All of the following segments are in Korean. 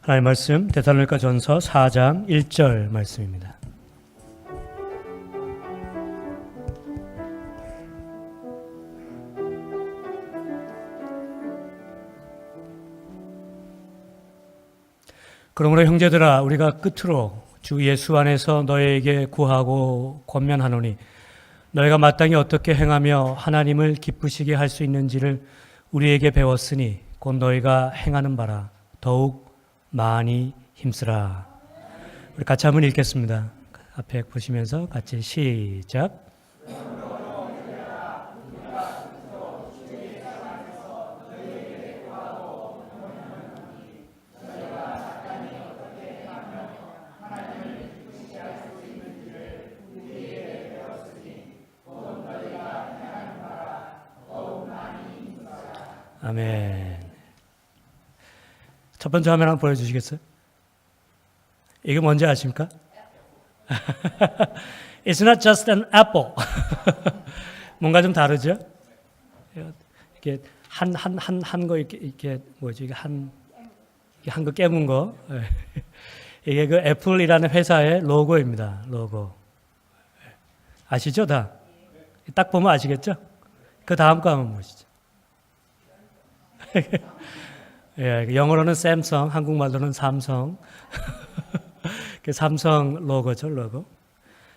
하나님의 말씀 데살로니가 전서 4장 1절 말씀입니다. 그러므로 형제들아 우리가 끝으로 주 예수 안에서 너희에게 구하고 권면하노니 너희가 마땅히 어떻게 행하며 하나님을 기쁘시게 할 수 있는지를 우리에게 배웠으니 곧 너희가 행하는 바라 더욱 많이 힘쓰라. 우리 같이 한번 읽겠습니다. 앞에 보시면서 같이 시작. 아멘. 첫 번째 화면 한번 보여주시겠어요? 이게 뭔지 아십니까? It's not just an apple. 뭔가 좀 다르죠? 이렇게 한 거 이렇게 뭐지? 이게 한 거 깨문 거. 이게 그 애플이라는 회사의 로고입니다. 로고. 아시죠, 다? 딱 보면 아시겠죠? 그 다음 거 한번 보시죠. 예, 영어로는 샘성, 한국말로는 삼성. 그 삼성 로고죠, 로고.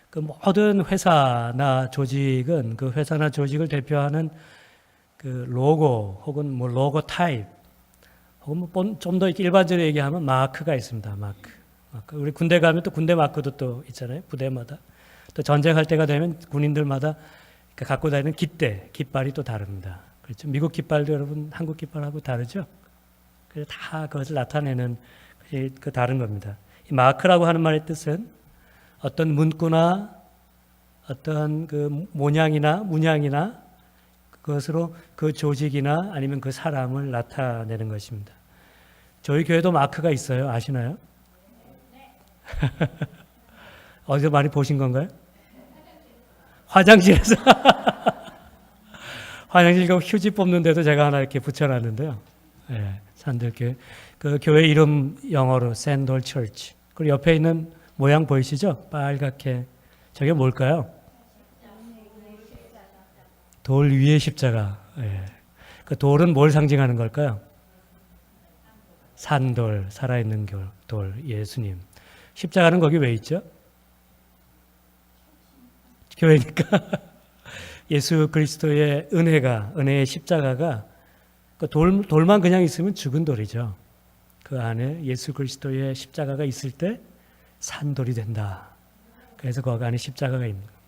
그 모든 회사나 조직은 그 회사나 조직을 대표하는 그 로고 혹은 뭐 로고 타입 혹은 뭐 좀 더 일반적으로 얘기하면 마크가 있습니다. 마크. 우리 군대 가면 또 군대 마크도 또 있잖아요. 부대마다. 또 전쟁할 때가 되면 군인들마다 갖고 다니는 깃대, 깃발이 또 다릅니다. 그렇죠? 미국 깃발도 여러분 한국 깃발하고 다르죠? 그래서 다 그것을 나타내는 그 다른 겁니다. 이 마크라고 하는 말의 뜻은 어떤 문구나 어떤 그 모양이나 문양이나 그것으로 그 조직이나 아니면 그 사람을 나타내는 것입니다. 저희 교회도 마크가 있어요. 아시나요? 어디서 많이 보신 건가요? 화장실에서. 화장실 그 휴지 뽑는데도 제가 하나 이렇게 붙여놨는데요. 예, 산들교회. 그 교회 이름 영어로 샌돌 처치. 그리고 옆에 있는 모양 보이시죠? 빨갛게. 저게 뭘까요? 돌 위에 십자가. 예. 그 돌은 뭘 상징하는 걸까요? 산돌, 살아있는 돌, 예수님. 십자가는 거기 왜 있죠? 교회니까. 예수 그리스도의 은혜의 십자가가 그 돌만 그냥 있으면 죽은 돌이죠. 그 안에 예수 그리스도의 십자가가 있을 때 산돌이 된다. 그래서 거기 안에 십자가가 있는 겁니다.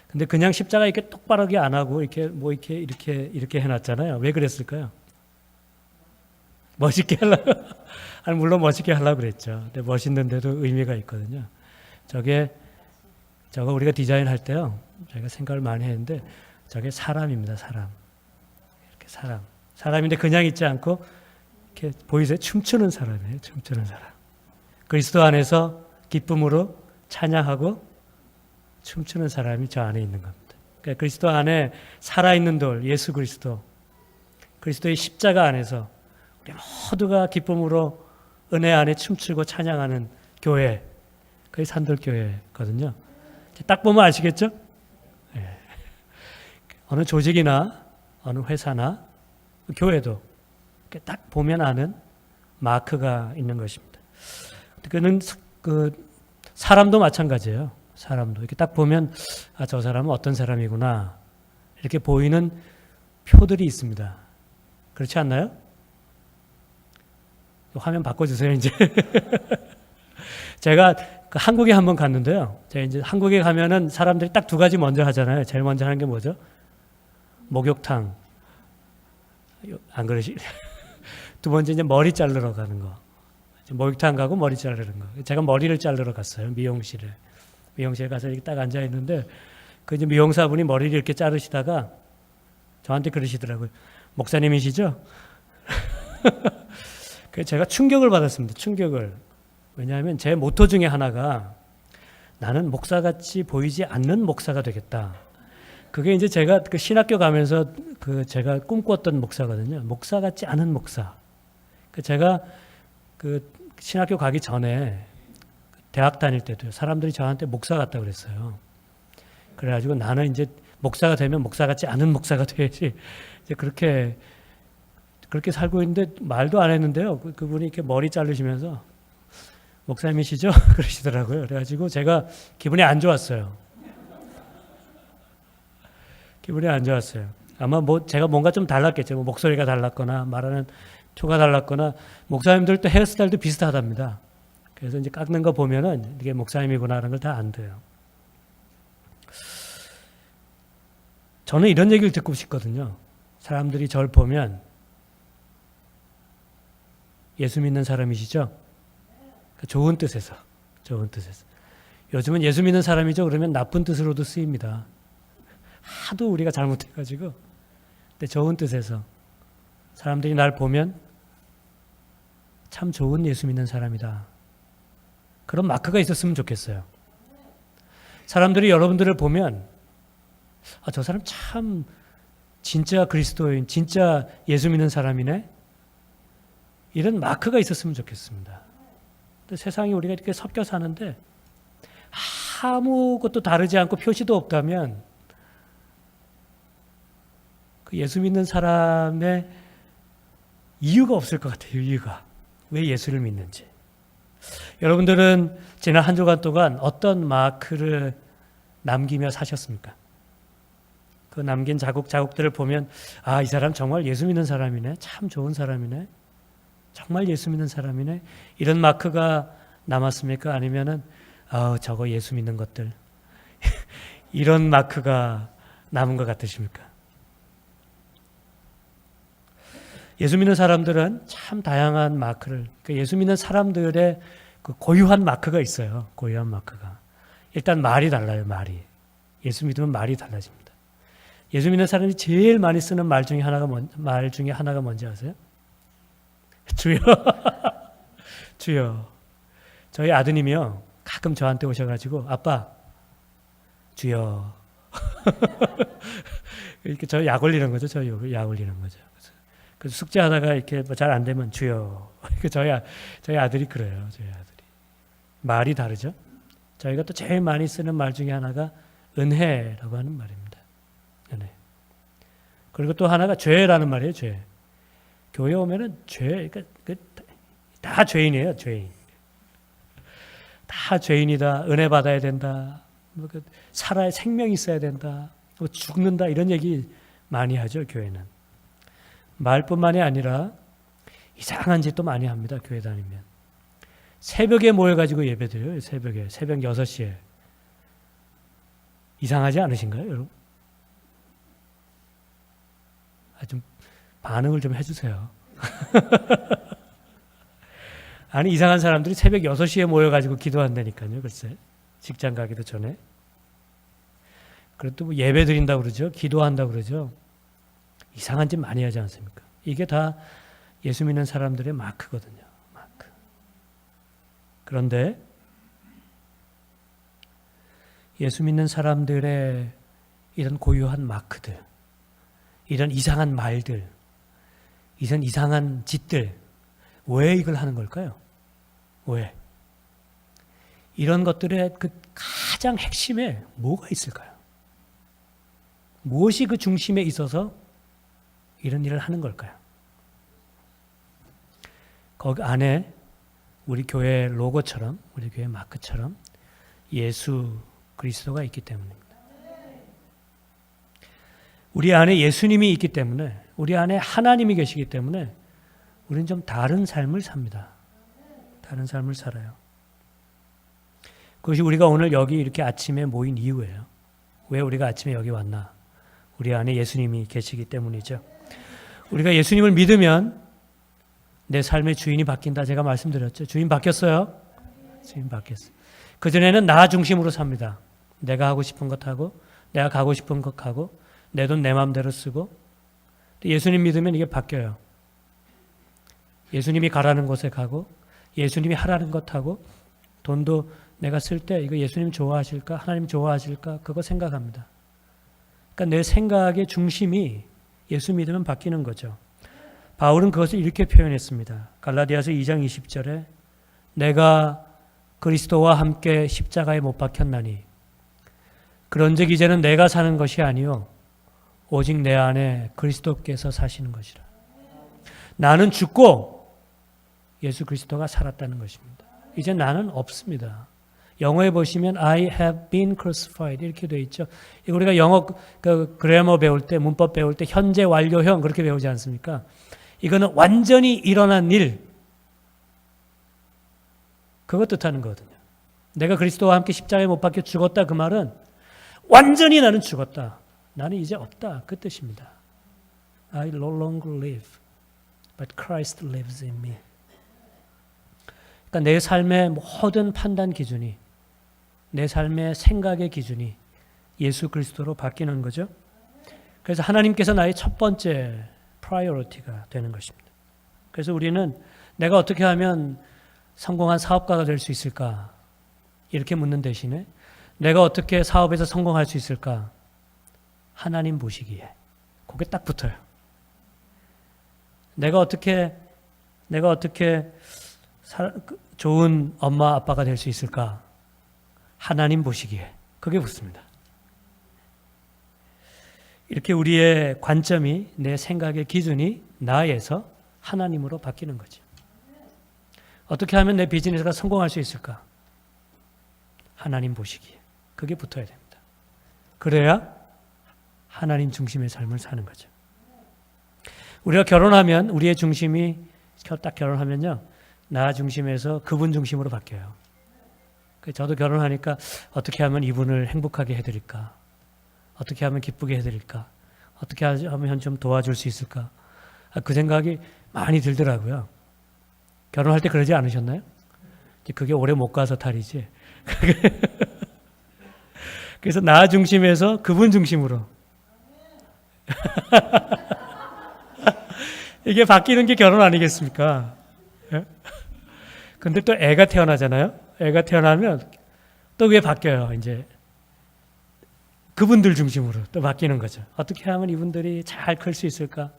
근데 그냥 십자가 이렇게 똑바르게 안 하고 이렇게 해놨잖아요. 왜 그랬을까요? 멋있게 하려고. 아니, 물론 멋있게 하려고 그랬죠. 근데 멋있는데도 의미가 있거든요. 저거 우리가 디자인할 때요. 저희가 생각을 많이 했는데 저게 사람입니다. 사람. 이렇게 사람인데 그냥 있지 않고 이렇게 보이세요? 춤추는 사람이에요. 춤추는 사람. 그리스도 안에서 기쁨으로 찬양하고 춤추는 사람이 저 안에 있는 겁니다. 그러니까 그리스도 안에 살아있는 돌, 예수 그리스도, 그리스도의 십자가 안에서 우리 모두가 기쁨으로 은혜 안에 춤추고 찬양하는 교회, 그게 산돌교회거든요. 딱 보면 아시겠죠? 네. 어느 조직이나 어느 회사나 교회도 딱 보면 아는 마크가 있는 것입니다. 그는 사람도 마찬가지예요. 사람도 이렇게 딱 보면 저 사람은 어떤 사람이구나 이렇게 보이는 표들이 있습니다. 그렇지 않나요? 화면 바꿔주세요 이제. 제가 한국에 한번 갔는데요. 제가 이제 한국에 가면은 사람들이 딱 두 가지 먼저 하잖아요. 제일 먼저 하는 게 뭐죠? 목욕탕. 안 그러시? 두 번째 이제 머리 자르러 가는 거. 목욕탕 가고 머리 자르는 거. 제가 머리를 자르러 갔어요. 미용실에 가서 이렇게 딱 앉아 있는데 그 이제 미용사분이 머리를 이렇게 자르시다가 저한테 그러시더라고요. 목사님이시죠? 그래서 제가 충격을 받았습니다. 충격을. 왜냐하면 제 모토 중에 하나가 나는 목사같이 보이지 않는 목사가 되겠다. 그게 이제 제가 그 신학교 가면서 제가 꿈꿨던 목사거든요. 목사 같지 않은 목사. 제가 신학교 가기 전에 대학 다닐 때도요. 사람들이 저한테 목사 같다고 그랬어요. 그래가지고 나는 이제 목사가 되면 목사 같지 않은 목사가 돼야지. 이제 그렇게 살고 있는데 말도 안 했는데요. 그분이 이렇게 머리 자르시면서 목사님이시죠? 그러시더라고요. 그래가지고 제가 기분이 안 좋았어요. 기분이 안 좋았어요. 아마 제가 뭔가 좀 달랐겠죠. 목소리가 달랐거나 말하는 표가 달랐거나 목사님들도 헤어스타일도 비슷하답니다. 그래서 이제 깎는 거 보면은 이게 목사님이구나 하는 걸 다 안돼요. 저는 이런 얘기를 듣고 싶거든요. 사람들이 저를 보면 예수 믿는 사람이시죠? 좋은 뜻에서. 요즘은 예수 믿는 사람이죠? 그러면 나쁜 뜻으로도 쓰입니다. 하도 우리가 잘못해가지고. 근데 좋은 뜻에서. 사람들이 날 보면 참 좋은 예수 믿는 사람이다. 그런 마크가 있었으면 좋겠어요. 사람들이 여러분들을 보면 저 사람 참 진짜 그리스도인, 진짜 예수 믿는 사람이네. 이런 마크가 있었으면 좋겠습니다. 근데 세상에 우리가 이렇게 섞여 사는데 아무것도 다르지 않고 표시도 없다면 그 예수 믿는 사람의 이유가 없을 것 같아요. 이유가. 왜 예수를 믿는지. 여러분들은 지난 한 주간 동안 어떤 마크를 남기며 사셨습니까? 그 남긴 자국들을 보면 이 사람 정말 예수 믿는 사람이네. 참 좋은 사람이네. 정말 예수 믿는 사람이네. 이런 마크가 남았습니까? 아니면은 저거 예수 믿는 것들 이런 마크가 남은 것 같으십니까? 예수 믿는 사람들은 참 다양한 마크를, 예수 믿는 사람들의 그 고유한 마크가 있어요. 고유한 마크가. 일단 말이 달라요. 말이. 예수 믿으면 말이 달라집니다. 예수 믿는 사람이 제일 많이 쓰는 말 중에 하나가 뭔지 아세요? 주여. 주여. 저희 아드님이요. 가끔 저한테 오셔가지고 아빠 주여. 이렇게 저 약 올리는 거죠. 약 올리는 거죠. 그래서 숙제하다가 이렇게 잘 안 되면 주여. 저희 아들이 그래요. 저희 아들이. 말이 다르죠. 저희가 또 제일 많이 쓰는 말 중에 하나가 은혜라고 하는 말입니다. 은혜. 그리고 또 하나가 죄라는 말이에요. 죄. 교회 오면은 죄, 다 죄인이에요. 죄인. 다 죄인이다. 은혜 받아야 된다. 살아야 생명이 있어야 된다. 죽는다. 이런 얘기 많이 하죠. 교회는. 말뿐만이 아니라 이상한 짓도 많이 합니다. 교회 다니면. 새벽에 모여가지고 예배드려요. 새벽 6시에. 이상하지 않으신가요, 여러분? 좀 반응을 좀 해주세요. 아니, 이상한 사람들이 새벽 6시에 모여가지고 기도한다니까요. 글쎄. 직장 가기도 전에. 그래도 예배 드린다고 그러죠. 기도한다고 그러죠. 이상한 짓 많이 하지 않습니까? 이게 다 예수 믿는 사람들의 마크거든요. 마크. 그런데 예수 믿는 사람들의 이런 고유한 마크들, 이런 이상한 말들, 이런 이상한 짓들, 왜 이걸 하는 걸까요? 왜? 이런 것들의 그 가장 핵심에 뭐가 있을까요? 무엇이 그 중심에 있어서 이런 일을 하는 걸까요? 거기 안에 우리 교회 로고처럼, 우리 교회 마크처럼 예수 그리스도가 있기 때문입니다. 우리 안에 예수님이 있기 때문에, 우리 안에 하나님이 계시기 때문에 우리는 좀 다른 삶을 삽니다. 다른 삶을 살아요. 그것이 우리가 오늘 여기 이렇게 아침에 모인 이유예요. 왜 우리가 아침에 여기 왔나? 우리 안에 예수님이 계시기 때문이죠. 우리가 예수님을 믿으면 내 삶의 주인이 바뀐다. 제가 말씀드렸죠. 주인 바뀌었어요. 주인 바뀌었어요. 그전에는 나 중심으로 삽니다. 내가 하고 싶은 것 하고, 내가 가고 싶은 것 하고, 내 돈 내 마음대로 쓰고. 예수님 믿으면 이게 바뀌어요. 예수님이 가라는 곳에 가고, 예수님이 하라는 것 하고, 돈도 내가 쓸 때 이거 예수님 좋아하실까? 하나님 좋아하실까? 그거 생각합니다. 그러니까 내 생각의 중심이 예수 믿으면 바뀌는 거죠. 바울은 그것을 이렇게 표현했습니다. 갈라디아서 2장 20절에 내가 그리스도와 함께 십자가에 못 박혔나니 그런즉 이제는 내가 사는 것이 아니요 오직 내 안에 그리스도께서 사시는 것이라. 나는 죽고 예수 그리스도가 살았다는 것입니다. 이제 나는 없습니다. 영어에 보시면 I have been crucified 이렇게 되어 있죠. 우리가 영어 그래머 배울 때, 문법 배울 때 현재 완료형 그렇게 배우지 않습니까? 이거는 완전히 일어난 일, 그것 뜻하는 거거든요. 내가 그리스도와 함께 십자가에 못 박혀 죽었다 그 말은 완전히 나는 죽었다. 나는 이제 없다. 그 뜻입니다. I no longer live, but Christ lives in me. 그러니까 내 삶의 모든 판단 기준이, 내 삶의 생각의 기준이 예수 그리스도로 바뀌는 거죠. 그래서 하나님께서 나의 첫 번째 프라이어리티가 되는 것입니다. 그래서 우리는 내가 어떻게 하면 성공한 사업가가 될 수 있을까? 이렇게 묻는 대신에 내가 어떻게 사업에서 성공할 수 있을까? 하나님 보시기에. 그게 딱 붙어요. 내가 어떻게 좋은 엄마 아빠가 될 수 있을까? 하나님 보시기에. 그게 붙습니다. 이렇게 우리의 관점이, 내 생각의 기준이 나에서 하나님으로 바뀌는 거죠. 어떻게 하면 내 비즈니스가 성공할 수 있을까? 하나님 보시기에. 그게 붙어야 됩니다. 그래야 하나님 중심의 삶을 사는 거죠. 우리가 결혼하면 우리의 중심이 딱 결혼하면요. 나 중심에서 그분 중심으로 바뀌어요. 저도 결혼하니까 어떻게 하면 이분을 행복하게 해드릴까? 어떻게 하면 기쁘게 해드릴까? 어떻게 하면 좀 도와줄 수 있을까? 그 생각이 많이 들더라고요. 결혼할 때 그러지 않으셨나요? 그게 오래 못 가서 탈이지. 그래서 나 중심에서 그분 중심으로. 이게 바뀌는 게 결혼 아니겠습니까? 근데 또 애가 태어나잖아요. 애가 태어나면 또 왜 바뀌어요? 이제 그분들 중심으로 또 바뀌는 거죠. 어떻게 하면 이분들이 잘 클 수 있을까?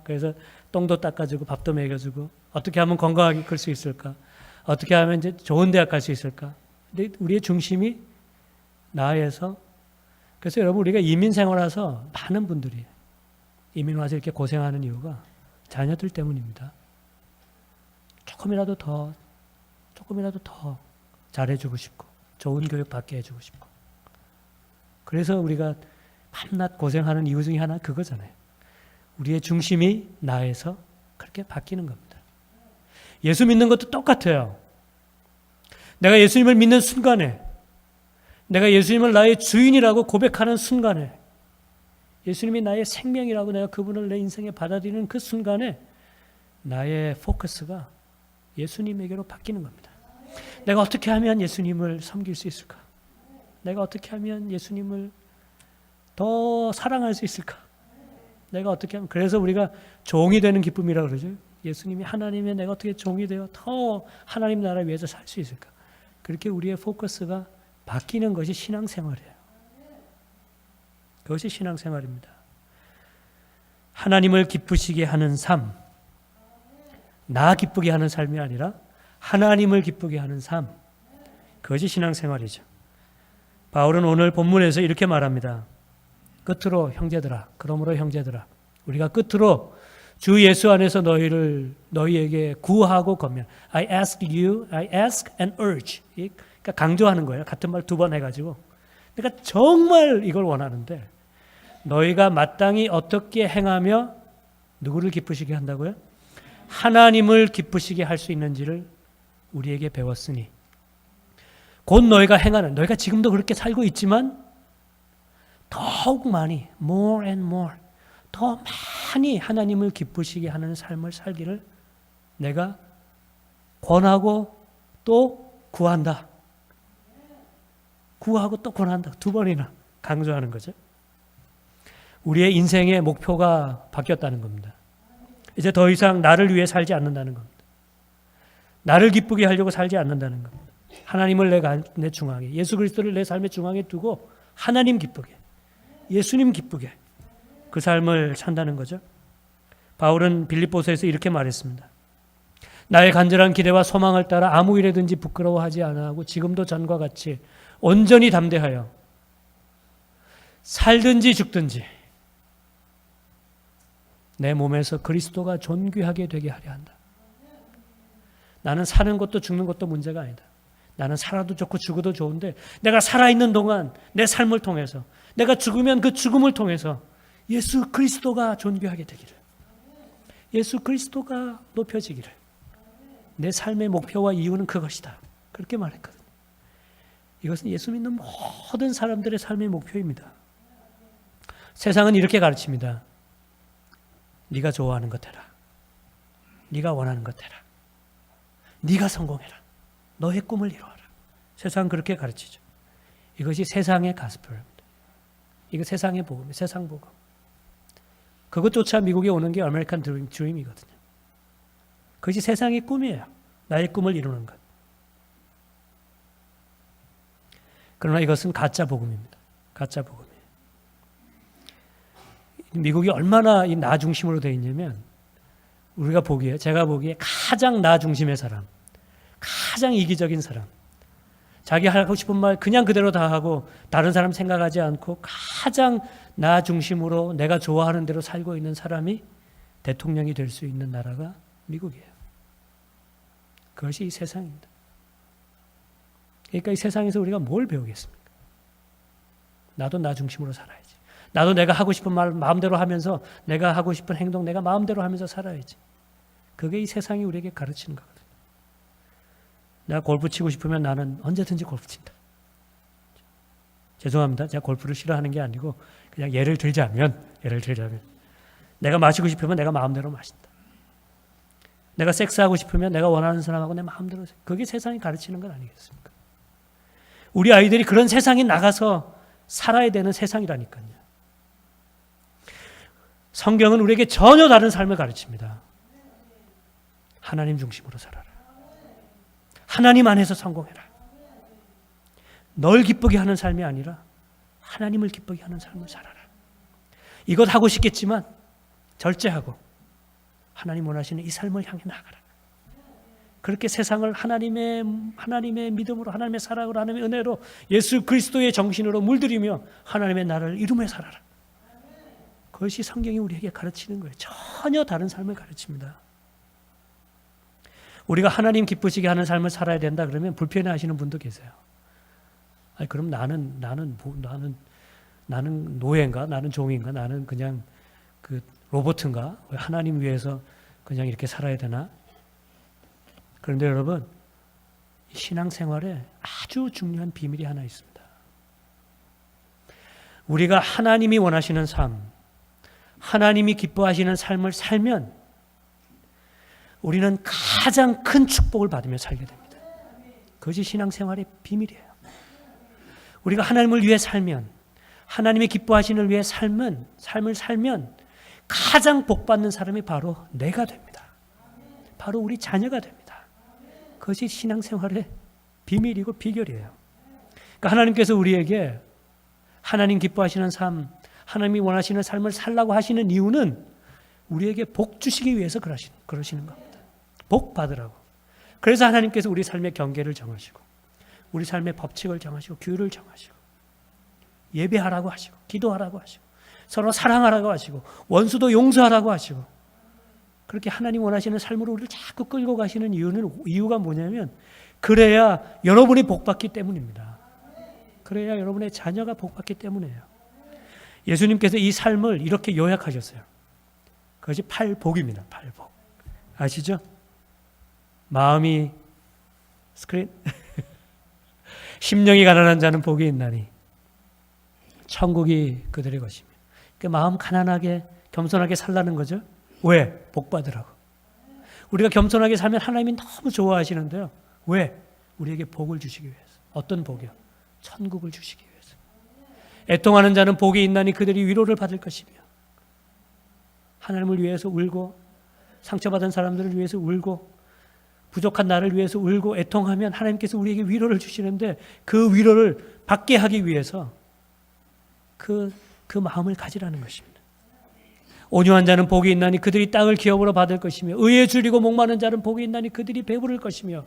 그래서 똥도 닦아주고 밥도 먹여주고 어떻게 하면 건강하게 클 수 있을까? 어떻게 하면 이제 좋은 대학 갈 수 있을까? 근데 우리의 중심이 나에서. 그래서 여러분 우리가 이민 생활해서 많은 분들이 이민 와서 이렇게 고생하는 이유가 자녀들 때문입니다. 조금이라도 더 잘해주고 싶고 좋은 교육 받게 해주고 싶고. 그래서 우리가 밤낮 고생하는 이유 중에 하나 그거잖아요. 우리의 중심이 나에서 그렇게 바뀌는 겁니다. 예수 믿는 것도 똑같아요. 내가 예수님을 믿는 순간에, 내가 예수님을 나의 주인이라고 고백하는 순간에, 예수님이 나의 생명이라고 내가 그분을 내 인생에 받아들이는 그 순간에 나의 포커스가 예수님에게로 바뀌는 겁니다. 내가 어떻게 하면 예수님을 섬길 수 있을까? 내가 어떻게 하면 예수님을 더 사랑할 수 있을까? 내가 어떻게 하면, 그래서 우리가 종이 되는 기쁨이라고 그러죠. 예수님이 하나님의 내가 어떻게 종이 되어 더 하나님 나라 위해서 살 수 있을까? 그렇게 우리의 포커스가 바뀌는 것이 신앙생활이에요. 그것이 신앙생활입니다. 하나님을 기쁘시게 하는 삶, 나 기쁘게 하는 삶이 아니라 하나님을 기쁘게 하는 삶, 그것이 신앙생활이죠. 바울은 오늘 본문에서 이렇게 말합니다. 끝으로 형제들아, 그러므로 형제들아, 우리가 끝으로 주 예수 안에서 너희에게 구하고 권면. I ask you, I ask and urge. 그러니까 강조하는 거예요. 같은 말 두 번 해가지고. 그러니까 정말 이걸 원하는데 너희가 마땅히 어떻게 행하며 누구를 기쁘시게 한다고요? 하나님을 기쁘시게 할 수 있는지를 우리에게 배웠으니 곧 너희가 행하는, 너희가 지금도 그렇게 살고 있지만 더욱 많이, more and more, 더 많이 하나님을 기쁘시게 하는 삶을 살기를 내가 권하고 또 구한다. 구하고 또 권한다. 두 번이나 강조하는 거죠. 우리의 인생의 목표가 바뀌었다는 겁니다. 이제 더 이상 나를 위해 살지 않는다는 겁니다. 나를 기쁘게 하려고 살지 않는다는 겁니다. 하나님을 내 중앙에, 예수 그리스도를 내 삶의 중앙에 두고 하나님 기쁘게, 예수님 기쁘게 그 삶을 산다는 거죠. 바울은 빌립보서에서 이렇게 말했습니다. 나의 간절한 기대와 소망을 따라 아무 일에든지 부끄러워하지 아니하고 지금도 전과 같이 온전히 담대하여 살든지 죽든지 내 몸에서 그리스도가 존귀하게 되게 하려 한다. 나는 사는 것도 죽는 것도 문제가 아니다. 나는 살아도 좋고 죽어도 좋은데 내가 살아있는 동안 내 삶을 통해서, 내가 죽으면 그 죽음을 통해서 예수 그리스도가 존귀하게 되기를, 예수 그리스도가 높여지기를, 내 삶의 목표와 이유는 그것이다. 그렇게 말했거든요. 이것은 예수 믿는 모든 사람들의 삶의 목표입니다. 세상은 이렇게 가르칩니다. 네가 좋아하는 것 해라. 네가 원하는 것 해라. 네가 성공해라. 너의 꿈을 이루어라. 세상은 그렇게 가르치죠. 이것이 세상의 가스펠입니다. 이거 세상의 복음이에요. 세상 복음. 그것조차 미국에 오는 게 아메리칸 드림이거든요. 그것이 세상의 꿈이에요. 나의 꿈을 이루는 것. 그러나 이것은 가짜 복음입니다. 가짜 복음이에요. 미국이 얼마나 이 나 중심으로 되어 있냐면, 우리가 보기에, 제가 보기에 가장 나 중심의 사람, 가장 이기적인 사람, 자기 하고 싶은 말 그냥 그대로 다 하고 다른 사람 생각하지 않고 가장 나 중심으로 내가 좋아하는 대로 살고 있는 사람이 대통령이 될 수 있는 나라가 미국이에요. 그것이 이 세상입니다. 그러니까 이 세상에서 우리가 뭘 배우겠습니까? 나도 나 중심으로 살아야지. 나도 내가 하고 싶은 말 마음대로 하면서, 내가 하고 싶은 행동 내가 마음대로 하면서 살아야지. 그게 이 세상이 우리에게 가르치는 거거든요. 내가 골프 치고 싶으면 나는 언제든지 골프 친다. 죄송합니다. 제가 골프를 싫어하는 게 아니고 그냥 예를 들자면 내가 마시고 싶으면 내가 마음대로 마신다. 내가 섹스하고 싶으면 내가 원하는 사람하고 내 마음대로. 그게 세상이 가르치는 건 아니겠습니까? 우리 아이들이 그런 세상에 나가서 살아야 되는 세상이라니까요. 성경은 우리에게 전혀 다른 삶을 가르칩니다. 하나님 중심으로 살아라. 하나님 안에서 성공해라. 널 기쁘게 하는 삶이 아니라 하나님을 기쁘게 하는 삶을 살아라. 이것 하고 싶겠지만 절제하고 하나님 원하시는 이 삶을 향해 나가라. 그렇게 세상을 하나님의 믿음으로, 하나님의 사랑으로, 하나님의 은혜로, 예수 그리스도의 정신으로 물들이며 하나님의 나라를 이루며 살아라. 그것이 성경이 우리에게 가르치는 거예요. 전혀 다른 삶을 가르칩니다. 우리가 하나님 기쁘시게 하는 삶을 살아야 된다 그러면 불편해하시는 분도 계세요. 아니, 그럼 나는 노예인가? 나는 종인가? 나는 그냥 그 로봇인가? 왜 하나님 위해서 그냥 이렇게 살아야 되나? 그런데 여러분, 신앙생활에 아주 중요한 비밀이 하나 있습니다. 우리가 하나님이 원하시는 삶, 하나님이 기뻐하시는 삶을 살면 우리는 가장 큰 축복을 받으며 살게 됩니다. 그것이 신앙생활의 비밀이에요. 우리가 하나님을 위해 살면, 하나님이 기뻐하시는 위해 삶을 살면 가장 복받는 사람이 바로 내가 됩니다. 바로 우리 자녀가 됩니다. 그것이 신앙생활의 비밀이고 비결이에요. 그러니까 하나님께서 우리에게 하나님 기뻐하시는 삶, 하나님이 원하시는 삶을 살라고 하시는 이유는 우리에게 복 주시기 위해서 그러시는 겁니다. 복 받으라고. 그래서 하나님께서 우리 삶의 경계를 정하시고, 우리 삶의 법칙을 정하시고, 규율을 정하시고, 예배하라고 하시고, 기도하라고 하시고, 서로 사랑하라고 하시고, 원수도 용서하라고 하시고, 그렇게 하나님 원하시는 삶으로 우리를 자꾸 끌고 가시는 이유가 뭐냐면, 그래야 여러분이 복 받기 때문입니다. 그래야 여러분의 자녀가 복 받기 때문이에요. 예수님께서 이 삶을 이렇게 요약하셨어요. 그것이 팔복입니다. 팔복. 아시죠? 마음이 스크린 심령이 가난한 자는 복이 있나니 천국이 그들의 것이며. 그러니까 마음 가난하게 겸손하게 살라는 거죠. 왜? 복 받으라고. 우리가 겸손하게 살면 하나님이 너무 좋아하시는데요. 왜? 우리에게 복을 주시기 위해서. 어떤 복이요? 천국을 주시기 위해서. 애통하는 자는 복이 있나니 그들이 위로를 받을 것이며, 하나님을 위해서 울고, 상처받은 사람들을 위해서 울고, 부족한 나를 위해서 울고 애통하면 하나님께서 우리에게 위로를 주시는데, 그 위로를 받게 하기 위해서 그 마음을 가지라는 것입니다. 온유한 자는 복이 있나니 그들이 땅을 기업으로 받을 것이며 의에 줄이고 목마른 자는 복이 있나니 그들이 배부를 것이며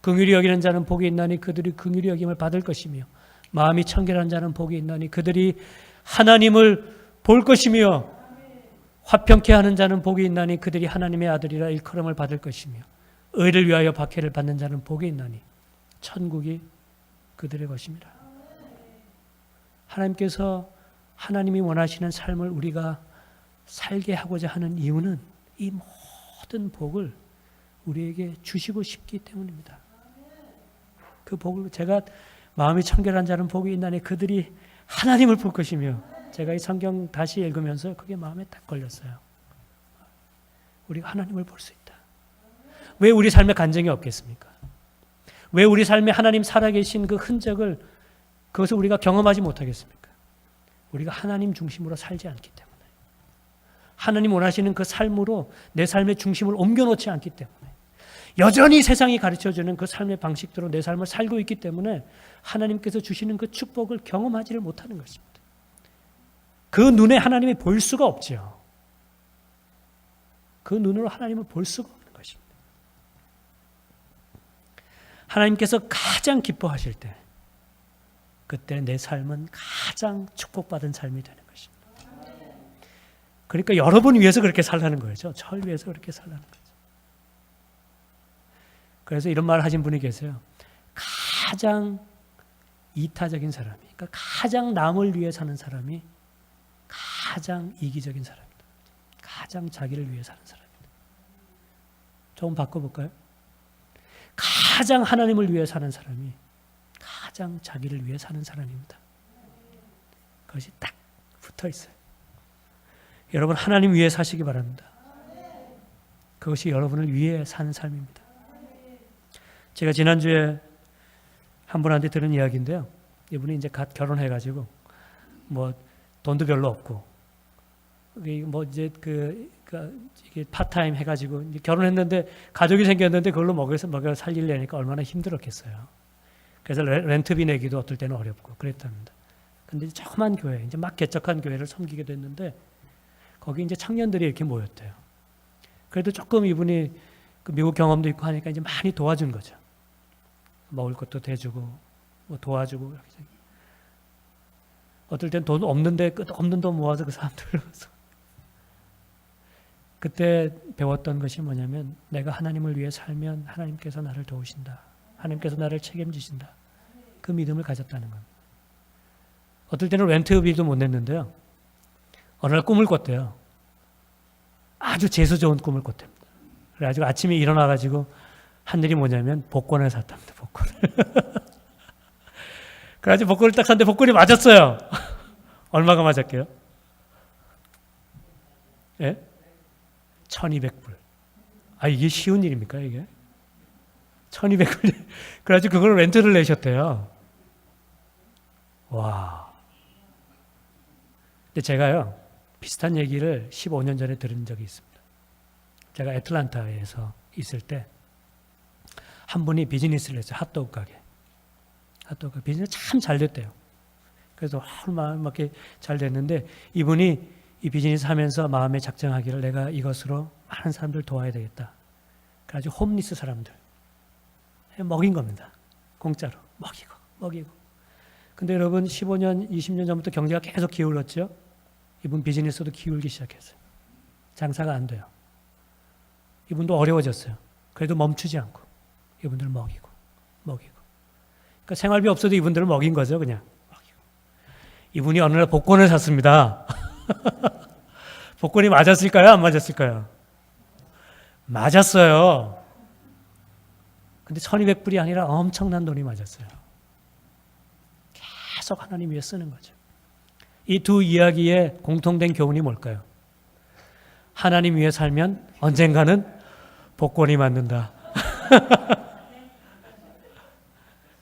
긍휼히 여기는 자는 복이 있나니 그들이 긍휼히 여김을 받을 것이며 마음이 청결한 자는 복이 있나니 그들이 하나님을 볼 것이며 화평케 하는 자는 복이 있나니 그들이 하나님의 아들이라 일컬음을 받을 것이며 의를 위하여 박해를 받는 자는 복이 있나니 천국이 그들의 것입니다. 하나님께서 하나님이 원하시는 삶을 우리가 살게 하고자 하는 이유는 이 모든 복을 우리에게 주시고 싶기 때문입니다. 그 복을 제가 마음이 청결한 자는 복이 있나니 그들이 하나님을 볼 것이며 제가 이 성경 다시 읽으면서 그게 마음에 딱 걸렸어요. 우리가 하나님을 볼 수 있다. 왜 우리 삶에 간증이 없겠습니까? 왜 우리 삶에 하나님 살아계신 그 흔적을 그것을 우리가 경험하지 못하겠습니까? 우리가 하나님 중심으로 살지 않기 때문에 하나님 원하시는 그 삶으로 내 삶의 중심을 옮겨놓지 않기 때문에 여전히 세상이 가르쳐주는 그 삶의 방식대로 내 삶을 살고 있기 때문에 하나님께서 주시는 그 축복을 경험하지를 못하는 것입니다. 그 눈에 하나님이 보일 수가 없죠. 그 눈으로 하나님을 볼 수가 없는 것입니다. 하나님께서 가장 기뻐하실 때 그때 내 삶은 가장 축복받은 삶이 되는 것입니다. 그러니까 여러분 위해서 그렇게 살라는 거죠. 절 위해서 그렇게 살라는 거죠. 그래서 이런 말을 하신 분이 계세요. 가장 이타적인 사람이, 그러니까 가장 남을 위해 사는 사람이 가장 이기적인 사람이다. 가장 자기를 위해 사는 사람이다. 조금 바꿔볼까요? 가장 하나님을 위해 사는 사람이 가장 자기를 위해 사는 사람입니다. 그것이 딱 붙어 있어요. 여러분 하나님 위해 사시기 바랍니다. 그것이 여러분을 위해 사는 삶입니다. 제가 지난주에 한 분한테 들은 이야기인데요. 이분이 이제 갓 결혼해가지고 뭐 돈도 별로 없고 뭐 이제 이게 파타임 해가지고 이제 결혼했는데 가족이 생겼는데 그걸로 먹여 살리려니까 얼마나 힘들었겠어요. 그래서 렌트비 내기도 어떨 때는 어렵고 그랬답니다. 근데 이제 조그만 교회, 이제 막 개척한 교회를 섬기게 됐는데 거기 이제 청년들이 이렇게 모였대요. 그래도 조금 이분이 그 미국 경험도 있고 하니까 이제 많이 도와준 거죠. 먹을 것도 대주고 뭐 도와주고 이렇게. 어떨 땐 돈 없는데 끝없는 돈 모아서 그 사람들을 그때 배웠던 것이 뭐냐면 내가 하나님을 위해 살면 하나님께서 나를 도우신다. 하나님께서 나를 책임지신다. 그 믿음을 가졌다는 겁니다. 어떨 때는 렌트비도 못 냈는데요. 어느 날 꿈을 꿨대요. 아주 재수 좋은 꿈을 꿨답니다. 그래가지고 아침에 일어나가지고 한 일이 뭐냐면 복권을 샀답니다. 복권을. 그래가지고 복권을 딱 샀는데 복권이 맞았어요. 얼마가 맞았게요? 예? 1200불. 아, 이게 쉬운 일입니까, 이게? 1200불. 그래가지고 그걸 렌트를 내셨대요. 와. 근데 제가요, 비슷한 얘기를 15년 전에 들은 적이 있습니다. 제가 애틀란타에서 있을 때 한 분이 비즈니스를 했어요. 핫도그 가게. 핫도그 비즈니스 참 잘 됐대요. 그래서 막 이렇게 잘 됐는데 이분이 이 비즈니스 하면서 마음에 작정하기를 내가 이것으로 많은 사람들 도와야 되겠다. 그래가지고 홈리스 사람들 먹인 겁니다. 공짜로 먹이고. 근데 여러분 15년, 20년 전부터 경제가 계속 기울었죠. 이분 비즈니스도 기울기 시작했어요. 장사가 안 돼요. 이분도 어려워졌어요. 그래도 멈추지 않고 이분들 먹이고. 그러니까 생활비 없어도 이분들을 먹인 거죠, 그냥. 먹이고. 이분이 어느 날 복권을 샀습니다. 복권이 맞았을까요? 안 맞았을까요? 맞았어요. 근데 1200불이 아니라 엄청난 돈이 맞았어요. 계속 하나님 위해 쓰는 거죠. 이 두 이야기의 공통된 교훈이 뭘까요? 하나님 위해 살면 언젠가는 복권이 맞는다.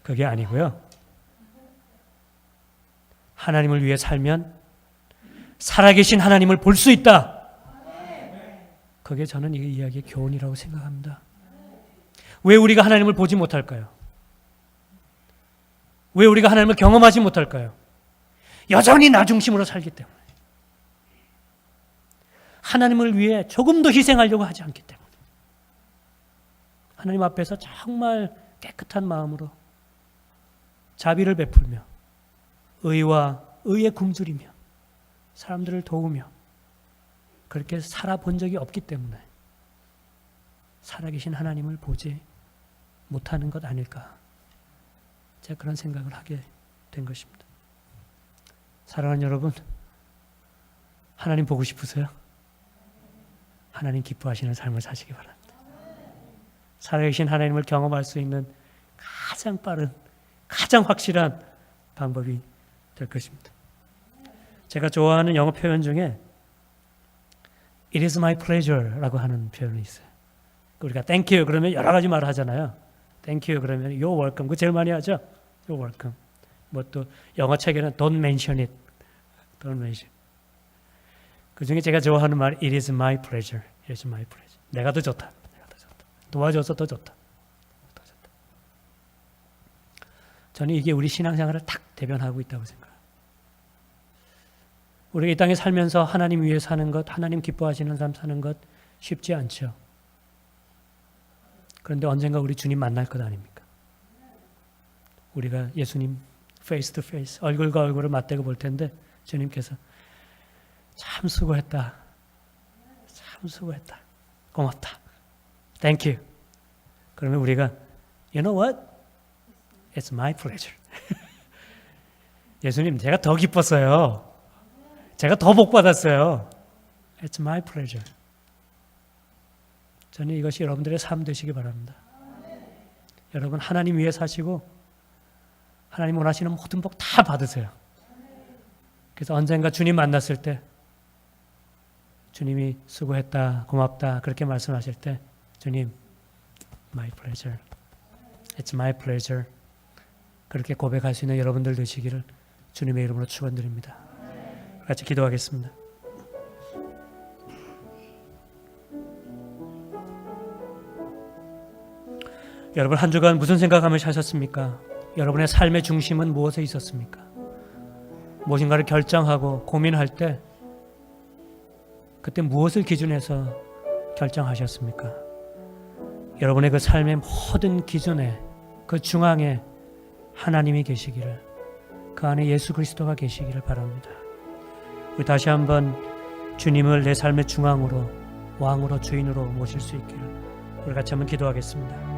그게 아니고요. 하나님을 위해 살면 살아계신 하나님을 볼 수 있다. 그게 저는 이 이야기의 교훈이라고 생각합니다. 왜 우리가 하나님을 보지 못할까요? 왜 우리가 하나님을 경험하지 못할까요? 여전히 나 중심으로 살기 때문에. 하나님을 위해 조금 더 희생하려고 하지 않기 때문에 하나님 앞에서 정말 깨끗한 마음으로 자비를 베풀며 의와 의에 굶주리며 사람들을 도우며 그렇게 살아본 적이 없기 때문에 살아계신 하나님을 보지 못하는 것 아닐까, 제가 그런 생각을 하게 된 것입니다. 사랑하는 여러분, 하나님 보고 싶으세요? 하나님 기뻐하시는 삶을 사시기 바랍니다. 살아계신 하나님을 경험할 수 있는 가장 빠른, 가장 확실한 방법이 될 것입니다. 제가 좋아하는 영어 표현 중에 It is my pleasure라고 하는 표현이 있어요. 우리가 thank you 그러면 여러 가지 말을 하잖아요. thank you 그러면 you're welcome, 그거 제일 많이 하죠. you're welcome. 뭐 또 영어 책에는 don't mention it, don't mention. 그 중에 제가 좋아하는 말 It is my pleasure, It is my pleasure. 내가 더 좋다. 도와줘서 더 좋다. 저는 이게 우리 신앙생활을 딱 대변하고 있다고 생각해요. 우리가 이 땅에 살면서 하나님 위해 사는 것, 하나님 기뻐하시는 삶 사는 것 쉽지 않죠. 그런데 언젠가 우리 주님 만날 것 아닙니까? 우리가 예수님 페이스 투 페이스, 얼굴과 얼굴을 맞대고 볼 텐데 주님께서 참 수고했다. 참 수고했다. 고맙다. Thank you. 그러면 우리가 You know what? It's my pleasure. 예수님, 제가 더 기뻤어요. 제가 더 복 받았어요. It's my pleasure. 저는 이것이 여러분들의 삶 되시기 바랍니다. 여러분 하나님 위해 사시고 하나님 원하시는 모든 복 다 받으세요. 그래서 언젠가 주님 만났을 때 주님이 수고했다, 고맙다 그렇게 말씀하실 때 주님, my pleasure, it's my pleasure 그렇게 고백할 수 있는 여러분들 되시기를 주님의 이름으로 축원드립니다. 같이 기도하겠습니다. 여러분 한 주간 무슨 생각하면서 사셨습니까? 여러분의 삶의 중심은 무엇에 있었습니까? 무엇인가를 결정하고 고민할 때 그때 무엇을 기준해서 결정하셨습니까? 여러분의 그 삶의 모든 기준에 그 중앙에 하나님이 계시기를, 그 안에 예수 그리스도가 계시기를 바랍니다. 우리 다시 한번 주님을 내 삶의 중앙으로, 왕으로, 주인으로 모실 수 있기를 우리 같이 한번 기도하겠습니다.